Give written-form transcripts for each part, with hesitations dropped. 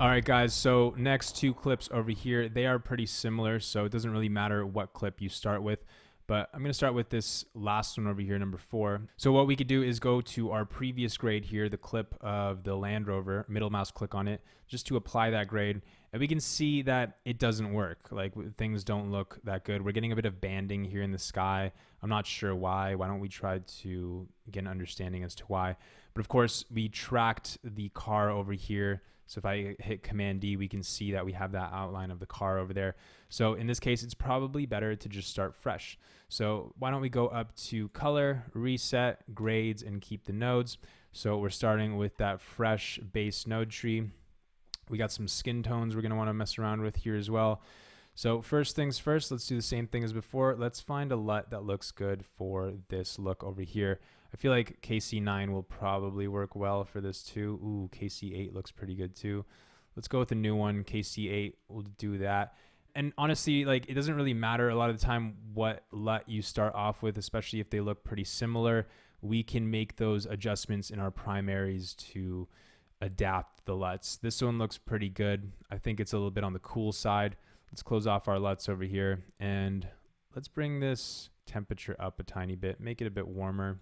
All right, guys. So next two clips over here, they are pretty similar. So it doesn't really matter what clip you start with. But I'm going to start with this last one over here, number 4. So what we could do is go to our previous grade here, the clip of the Land Rover, middle mouse click on it, just to apply that grade. And we can see that it doesn't work. Like things don't look that good. We're getting a bit of banding here in the sky. I'm not sure why. Why don't we try to get an understanding as to why? But of course, we tracked the car over here. So if I hit Command D, we can see that we have that outline of the car over there. So in this case, it's probably better to just start fresh. So why don't we go up to color, reset, grades, and keep the nodes. So we're starting with that fresh base node tree. We got some skin tones we're going to want to mess around with here as well. So first things first, let's do the same thing as before. Let's find a LUT that looks good for this look over here. I feel like KC9 will probably work well for this too. Ooh, KC8 looks pretty good too. Let's go with a new one. KC8, we'll do that. And honestly, like it doesn't really matter a lot of the time what LUT you start off with, especially if they look pretty similar. We can make those adjustments in our primaries to adapt the LUTs. This one looks pretty good. I think it's a little bit on the cool side. Let's close off our LUTs over here and let's bring this temperature up a tiny bit, make it a bit warmer.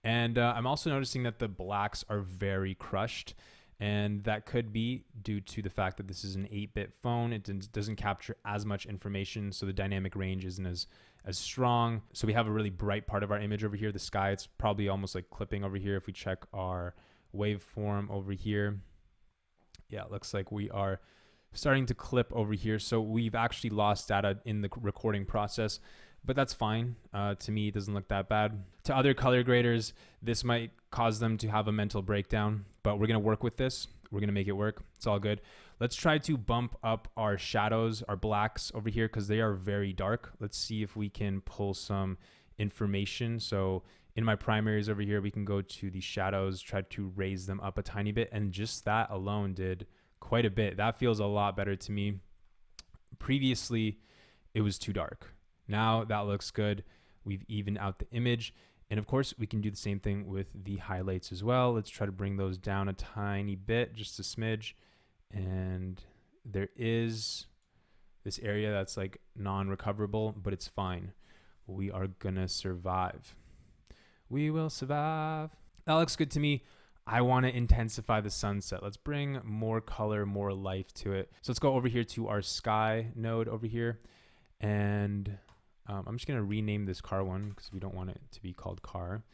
And I'm also noticing that the blacks are very crushed, and that could be due to the fact that this is an 8-bit phone. It doesn't capture as much information, so the dynamic range isn't as strong. So we have a really bright part of our image over here, the sky. It's probably almost like clipping over here if we check our waveform over here. Yeah, it looks like we are starting to clip over here. So we've actually lost data in the recording process, but that's fine. To me, it doesn't look that bad. To other color graders, this might cause them to have a mental breakdown, but we're gonna work with this. We're gonna make it work. It's all good. Let's try to bump up our shadows, our blacks over here, because they are very dark. Let's see if we can pull some information. So in my primaries over here, we can go to the shadows, try to raise them up a tiny bit, and just that alone did quite a bit. That feels a lot better to me. Previously, it was too dark. Now that looks good. We've evened out the image. And of course, we can do the same thing with the highlights as well. Let's try to bring those down a tiny bit, just a smidge. And there is this area that's like non-recoverable, but it's fine. We are gonna survive. We will survive. That looks good to me. I want to intensify the sunset. Let's bring more color, more life to it. So let's go over here to our sky node over here. And I'm just going to rename this car one because we don't want it to be called car.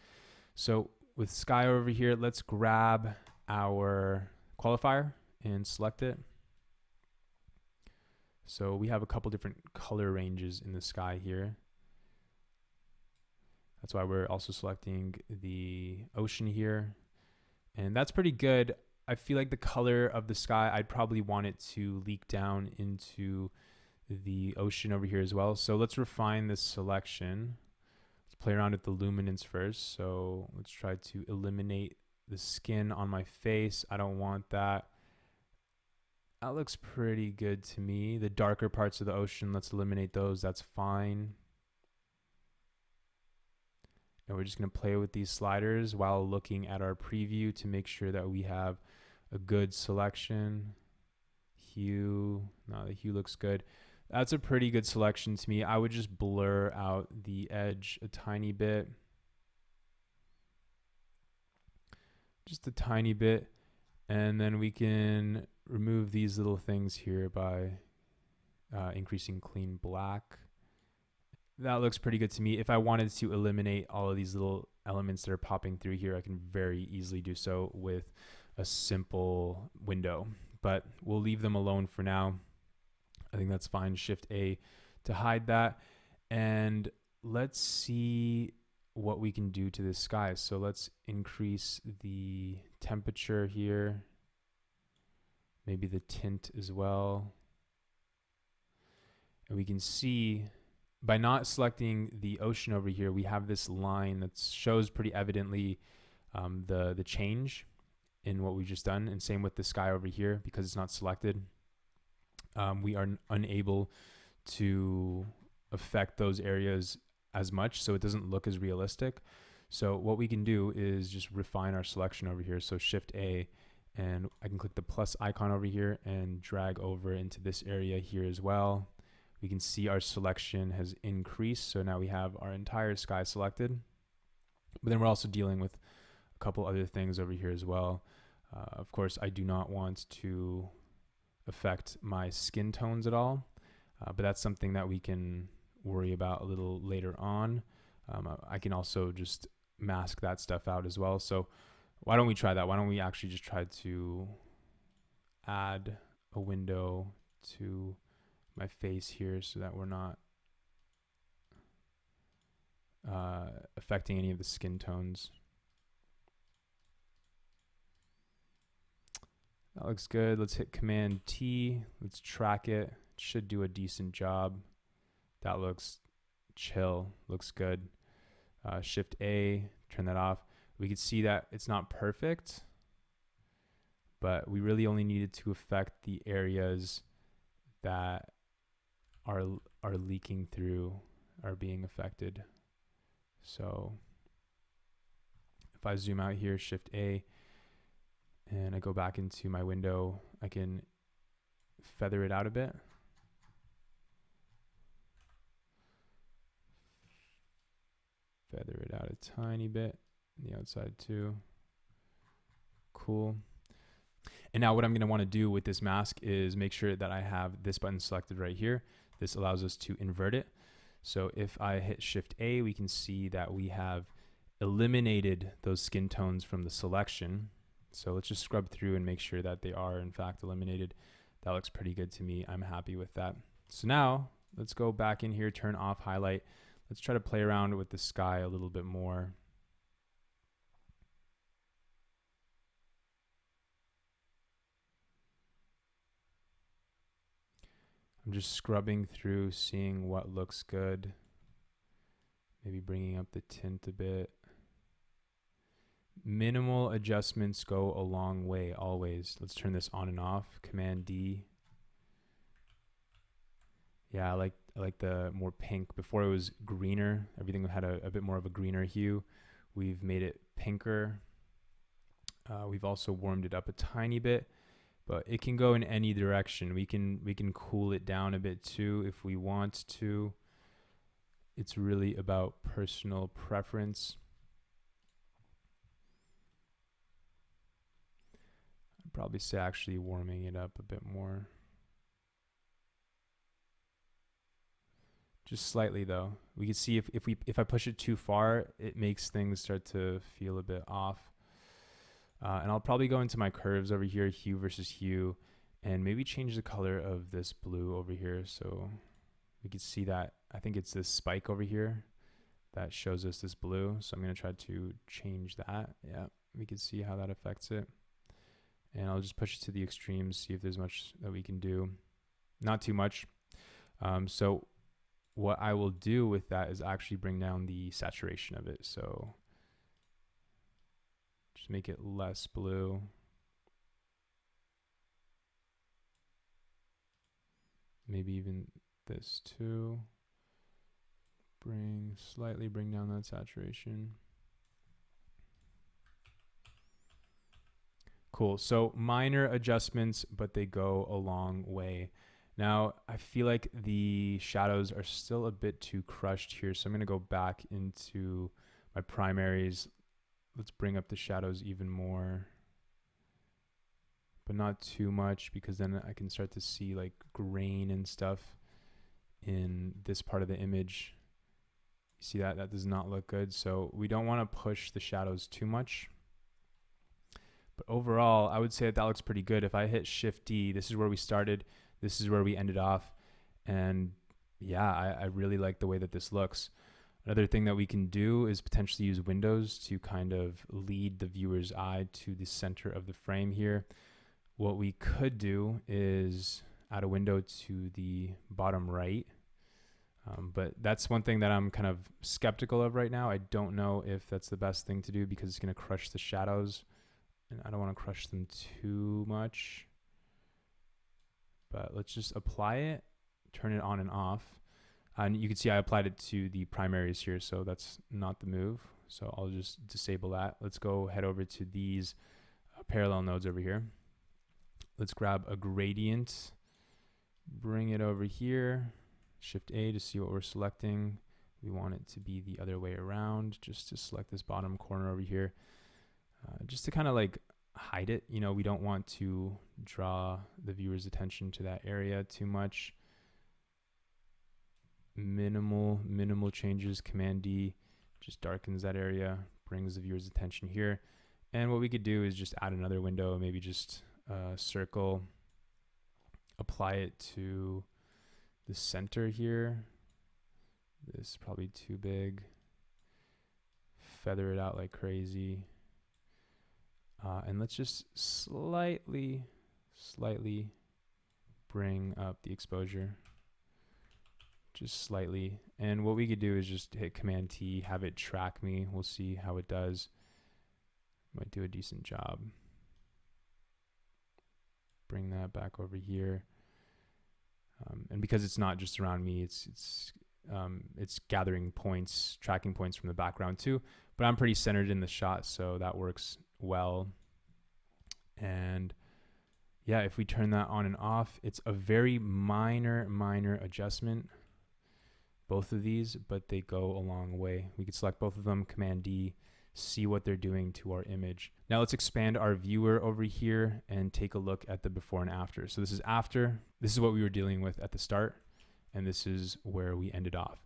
So with sky over here, let's grab our qualifier and select it. So we have a couple different color ranges in the sky here. That's why we're also selecting the ocean here. And that's pretty good. I feel like the color of the sky, I'd probably want it to leak down into the ocean over here as well. So let's refine this selection. Let's play around with the luminance first. So let's try to eliminate the skin on my face. I don't want that. That looks pretty good to me. The darker parts of the ocean, let's eliminate those. That's fine. And we're just going to play with these sliders while looking at our preview to make sure that we have a good selection. Hue, no, the hue looks good. That's a pretty good selection to me. I would just blur out the edge a tiny bit. Just a tiny bit. And then we can remove these little things here by increasing clean black. That looks pretty good to me. If I wanted to eliminate all of these little elements that are popping through here, I can very easily do so with a simple window, but we'll leave them alone for now. I think that's fine. Shift A to hide that. And let's see what we can do to this sky. So let's increase the temperature here, maybe the tint as well. And we can see by not selecting the ocean over here, we have this line that shows pretty evidently the change in what we've just done. And same with the sky over here, because it's not selected. We are unable to affect those areas as much, so it doesn't look as realistic. So what we can do is just refine our selection over here. So Shift A, And I can click the plus icon over here and drag over into this area here as well. We can see our selection has increased. So now we have our entire sky selected. But then we're also dealing with a couple other things over here as well. Of course, I do not want to affect my skin tones at all, but that's something that we can worry about a little later on. I can also just mask that stuff out as well. So why don't we try that? Why don't we actually just try to add a window to my face here so that we're not affecting any of the skin tones. That looks good. Let's hit Command T. Let's track it. It should do a decent job. That looks chill. Looks good. Shift A, turn that off. We can see that it's not perfect, but we really only needed to affect the areas that are leaking through, are being affected. So if I zoom out here, Shift A, and I go back into my window, I can feather it out a bit. Feather it out a tiny bit, the outside too. Cool. And now what I'm going to want to do with this mask is make sure that I have this button selected right here. This allows us to invert it. So if I hit Shift A, we can see that we have eliminated those skin tones from the selection. So let's just scrub through and make sure that they are in fact eliminated. That looks pretty good to me. I'm happy with that. So now let's go back in here, turn off highlight. Let's try to play around with the sky a little bit more. I'm just scrubbing through, seeing what looks good. Maybe bringing up the tint a bit. Minimal adjustments go a long way, always. Let's turn this on and off. Command D. Yeah, I like the more pink. Before it was greener. Everything had a bit more of a greener hue. We've made it pinker. We've also warmed it up a tiny bit, but it can go in any direction. We can cool it down a bit too if we want to. It's really about personal preference. I'd probably say actually warming it up a bit more. Just slightly though. We can see if I push it too far, it makes things start to feel a bit off. And I'll probably go into my curves over here, hue versus hue, and maybe change the color of this blue over here. So we can see that, I think it's this spike over here that shows us this blue. So I'm going to try to change that. Yeah, we can see how that affects it. And I'll just push it to the extremes, see if there's much that we can do. Not too much. So what I will do with that is actually bring down the saturation of it. So just make it less blue. Maybe even this too. Slightly bring down that saturation. Cool. So minor adjustments, but they go a long way. Now, I feel like the shadows are still a bit too crushed here, so I'm going to go back into my primaries. Let's bring up the shadows even more, but not too much, because then I can start to see like grain and stuff in this part of the image. You see that? That does not look good, so we don't want to push the shadows too much. But overall, I would say that looks pretty good. If I hit Shift D, this is where we started. This is where we ended off. And yeah, I really like the way that this looks. Another thing that we can do is potentially use windows to kind of lead the viewer's eye to the center of the frame here. What we could do is add a window to the bottom right. But that's one thing that I'm kind of skeptical of right now. I don't know if that's the best thing to do because it's going to crush the shadows. And I don't want to crush them too much. But let's just apply it, turn it on and off. And you can see I applied it to the primaries here, so that's not the move. So I'll just disable that. Let's go head over to these parallel nodes over here. Let's grab a gradient, bring it over here, Shift A to see what we're selecting. We want it to be the other way around, just to select this bottom corner over here, just to kind of like hide it. You know, we don't want to draw the viewer's attention to that area too much. Minimal changes. Command D just darkens that area, brings the viewer's attention here. And what we could do is just add another window, maybe just circle, apply it to the center here. This is probably too big. Feather it out like crazy. And let's just slightly bring up the exposure. Just slightly. And what we could do is just hit Command T, have it track me. We'll see how it does. Might do a decent job. Bring that back over here. And because it's not just around me, it's gathering points, tracking points from the background too. But I'm pretty centered in the shot, so that works well. And yeah, if we turn that on and off, it's a very minor adjustment, both of these, but they go a long way. We could select both of them, Command D, see what they're doing to our image. Now let's expand our viewer over here and take a look at the before and after. So this is after. This is what we were dealing with at the start, and this is where we ended off.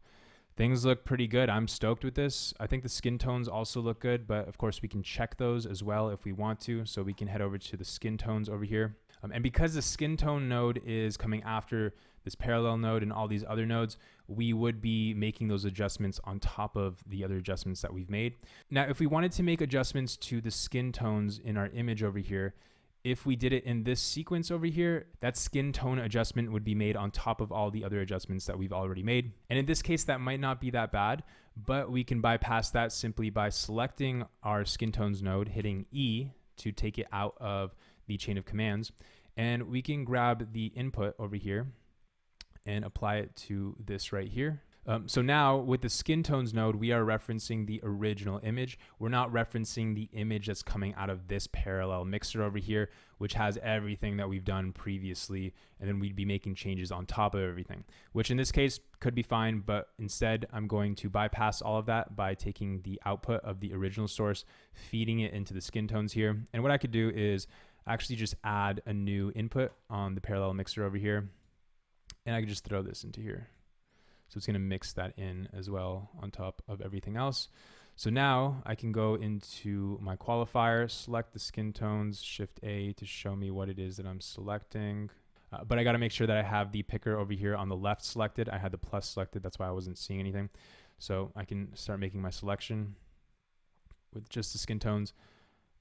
Things look pretty good. I'm stoked with this. I think the skin tones also look good, but of course we can check those as well if we want to. So we can head over to the skin tones over here. And because the skin tone node is coming after this parallel node and all these other nodes, we would be making those adjustments on top of the other adjustments that we've made. Now, if we wanted to make adjustments to the skin tones in our image over here, if we did it in this sequence over here, that skin tone adjustment would be made on top of all the other adjustments that we've already made. And in this case, that might not be that bad, but we can bypass that simply by selecting our skin tones node, hitting E to take it out of the chain of commands. And we can grab the input over here and apply it to this right here. So now with the skin tones node, we are referencing the original image. We're not referencing the image that's coming out of this parallel mixer over here, which has everything that we've done previously. And then we'd be making changes on top of everything, which in this case could be fine. But instead, I'm going to bypass all of that by taking the output of the original source, feeding it into the skin tones here. And what I could do is actually just add a new input on the parallel mixer over here. And I could just throw this into here. So it's going to mix that in as well on top of everything else. So now I can go into my qualifier, select the skin tones, Shift A to show me what it is that I'm selecting. But I got to make sure that I have the picker over here on the left selected. I had the plus selected. That's why I wasn't seeing anything. So I can start making my selection with just the skin tones.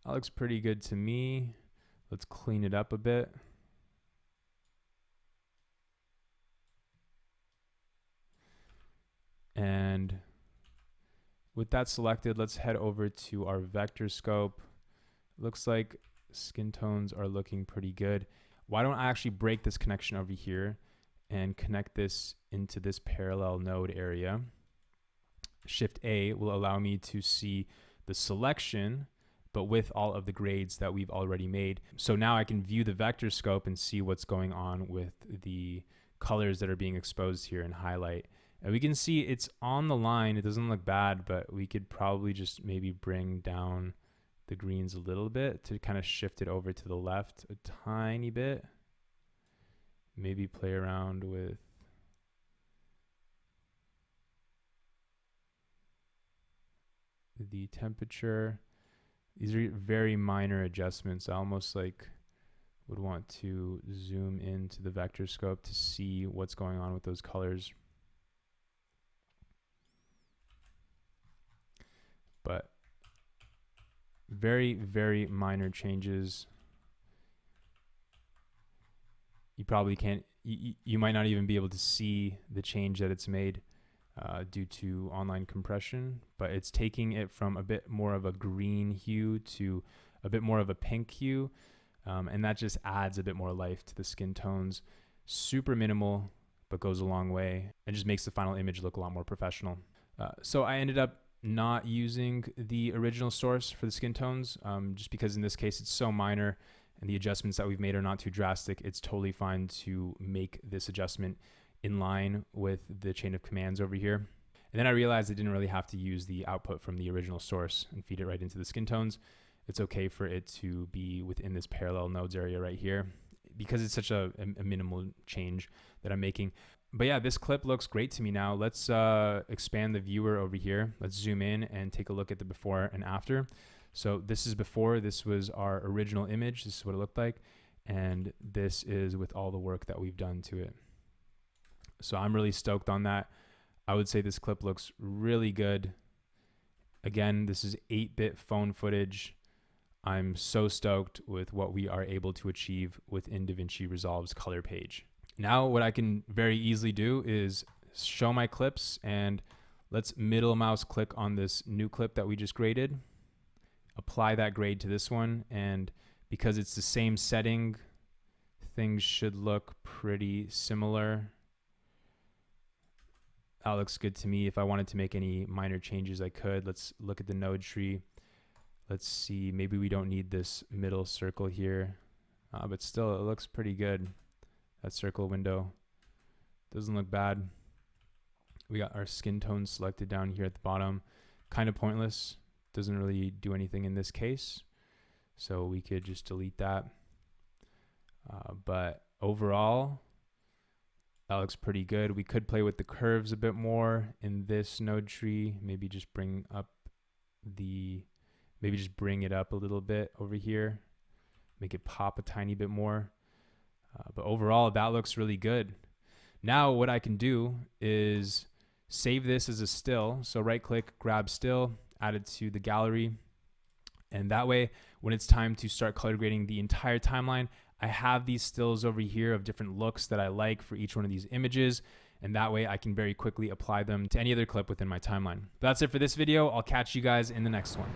That looks pretty good to me. Let's clean it up a bit. And with that selected, let's head over to our vector scope. Looks like skin tones are looking pretty good. Why don't I actually break this connection over here and connect this into this parallel node area? Shift A will allow me to see the selection, but with all of the grades that we've already made. So now I can view the vector scope and see what's going on with the colors that are being exposed here in highlight. And we can see it's on the line. It doesn't look bad, but we could probably just maybe bring down the greens a little bit to kind of shift it over to the left a tiny bit. Maybe play around with the temperature. These are very minor adjustments. I almost like would want to zoom into the vector scope to see what's going on with those colors. But very minor changes. You probably can't, you might not even be able to see the change that it's made due to online compression, but it's taking it from a bit more of a green hue to a bit more of a pink hue. And that just adds a bit more life to the skin tones. Super minimal, but goes a long way and just makes the final image look a lot more professional. So I ended up not using the original source for the skin tones, just because in this case it's so minor and the adjustments that we've made are not too drastic. It's totally fine to make this adjustment in line with the chain of commands over here. And then I realized I didn't really have to use the output from the original source and feed it right into the skin tones. It's okay for it to be within this parallel nodes area right here because it's such a minimal change that I'm making. But yeah, this clip looks great to me now. Let's expand the viewer over here. Let's zoom in and take a look at the before and after. So this is before. This was our original image. This is what it looked like. And this is with all the work that we've done to it. So I'm really stoked on that. I would say this clip looks really good. Again, this is 8-bit phone footage. I'm so stoked with what we are able to achieve within DaVinci Resolve's color page. Now what I can very easily do is show my clips, and let's middle mouse click on this new clip that we just graded. Apply that grade to this one, and because it's the same setting, things should look pretty similar. That looks good to me. If I wanted to make any minor changes, I could. Let's look at the node tree. Let's see, maybe we don't need this middle circle here, but still it looks pretty good. That circle window doesn't look bad. We got our skin tone selected down here at the bottom. Kind of pointless. Doesn't really do anything in this case. So we could just delete that. But overall, that looks pretty good. We could play with the curves a bit more in this node tree. Maybe just bring it up a little bit over here. Make it pop a tiny bit more. But overall, that looks really good. Now what I can do is save this as a still. So right click, grab still, add it to the gallery. And that way, when it's time to start color grading the entire timeline, I have these stills over here of different looks that I like for each one of these images. And that way I can very quickly apply them to any other clip within my timeline. But that's it for this video. I'll catch you guys in the next one.